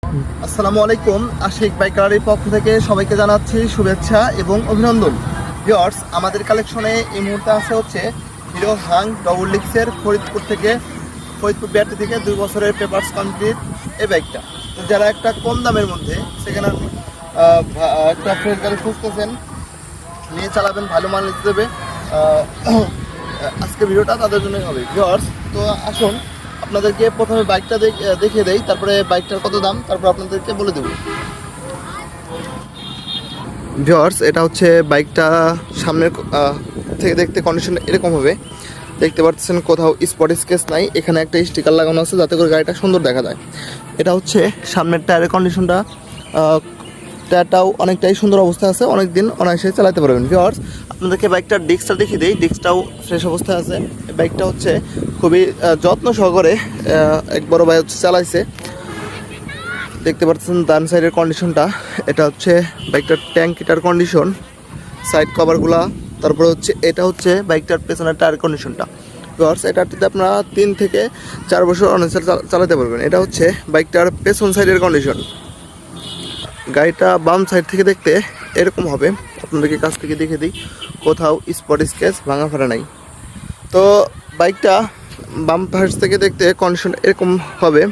আসসালামু আলাইকুম। আশিক বাইক গ্যালারির পক্ষ থেকে সবাইকে জানাচ্ছি শুভেচ্ছা এবং অভিনন্দন। ভিউয়ার্স, আমাদের কালেকশনে এই মুহূর্তে আছে হচ্ছে hero Hang double ডিক্সের Faridpur battery থেকে 2 বছরের পেপারস কমপ্লিট এই বাইকটা। তো যারা একটা কম দামের মধ্যে সেকেন্ড হ্যান্ড একটা ফ্রেশ গাড়ি খুঁজতেছেন, নিয়ে চালাবেন, ভালো মান নিতে দেবে, আজকে ভিডিওটা তাদের জন্যই হবে। ভিউয়ার্স, তো আসুন আপনাদেরকে প্রথমে বাইকটা দেখিয়ে দেই, তারপরে বাইকটার কত দাম তারপর আপনাদেরকে বলে দেব। ভিউয়ার্স, এটা হচ্ছে বাইকটা সামনের থেকে দেখতে কন্ডিশন এরকম হবে। দেখতে পাচ্ছেন কোথাও স্পট স্কেচ নাই, এখানে একটা স্টিকার লাগানো আছে যাতে করে গাড়িটা সুন্দর দেখা যায়। এটা হচ্ছে সামনের টায়ারের কন্ডিশনটা, টায়ারটাও অনেকটাই সুন্দর অবস্থা আছে, অনেক দিন অনায়াসে চালাতে পারবেন। ভিউয়ার্স, আপনাদেরকে বাইকটার ডিস্কটা দেখিয়ে দিই, ডিস্কটাও ফ্রেশ অবস্থায় আছে। বাইকটা হচ্ছে খুবই যত্ন সহকারে এক বড় ভাই হচ্ছে চালাইছে। দেখতে পাচ্ছেন ডান সাইডের কন্ডিশনটা, এটা হচ্ছে বাইকটার ট্যাঙ্কিটার কন্ডিশন, সাইড কভারগুলা, তারপরে হচ্ছে এটা হচ্ছে বাইকটার পেছনের টায়ার কন্ডিশনটা। ভিউয়ার্স, এটাতে আপনারা 3 থেকে 4 বছর অনায়াসে চালাতে পারবেন। এটা হচ্ছে বাইকটার পেছন সাইডের কন্ডিশন। গাড়িটা বাম সাইড থেকে দেখতে এরকম হবে, আপনাদেরকে কাছ থেকে দেখে দিই, কোথাও স্পট স্কেচ ভাঙা ফাটা নাই। তো বাইকটা বাম পাশ থেকে দেখতে কন্ডিশন এরকম হবে।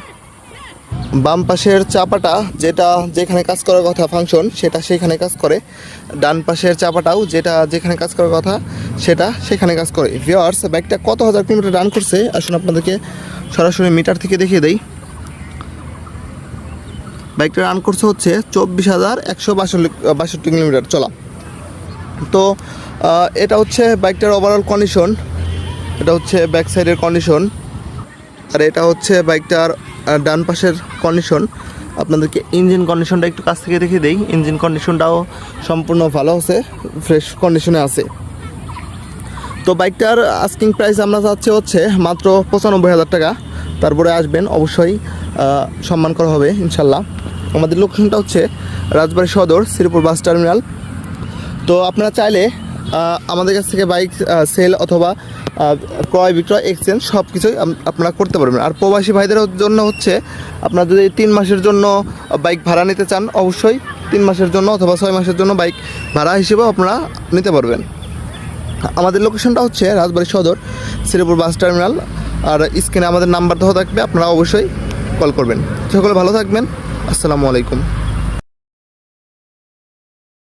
বাম পাশের চাপাটা যেটা যেখানে কাজ করার কথা ফাংশন সেটা সেখানে কাজ করে, ডান পাশের চাপাটাও যেটা যেখানে কাজ করার কথা সেটা সেখানে কাজ করে। ভিউয়ার্স, বাইকটা কত হাজার কিলোমিটার রান করছে আসুন আপনাদেরকে সরাসরি মিটার থেকে দেখিয়ে দেই। বাইকটা রান করছে হচ্ছে 24,162 কিলোমিটার চলা। তো এটা হচ্ছে বাইকটার ওভারঅল কন্ডিশন, এটা হচ্ছে ব্যাক সাইডের কন্ডিশন, আর এটা হচ্ছে বাইকটার ডান পাশের কন্ডিশন। আপনাদেরকে ইঞ্জিন কন্ডিশনটা একটু কাছ থেকে দেখিয়ে দেই। ইঞ্জিন কন্ডিশনটাও সম্পূর্ণ ভালো আছে, ফ্রেশ কন্ডিশনে আছে। তো বাইকটার আস্কিং প্রাইস আমরা চাচ্ছি হচ্ছে মাত্র 95,000 টাকা। তারপরে আসবেন, অবশ্যই সম্মান করা হবে ইনশাল্লাহ। আমাদের লোকেশনটা হচ্ছে রাজবাড়ী সদর, শ্রীপুর বাস টার্মিনাল। তো আপনারা চাইলে আমাদের কাছ থেকে বাইক সেল অথবা ক্রয় বিক্রয় এক্সচেঞ্জ সব কিছুই আপনারা করতে পারবেন। আর প্রবাসী ভাইদের জন্য হচ্ছে আপনারা যদি 3 মাসের জন্য বাইক ভাড়া নিতে চান, অবশ্যই 3 মাসের জন্য অথবা 6 মাসের জন্য বাইক ভাড়া হিসেবেও আপনারা নিতে পারবেন। আমাদের লোকেশনটা হচ্ছে রাজবাড়ী সদর, শ্রীপুর বাস টার্মিনাল। আর স্ক্রিনে আমাদের নাম্বার দেওয়া থাকবে, আপনারা অবশ্যই কল করবেন। সকলে ভালো থাকবেন, আসসালামু আলাইকুম।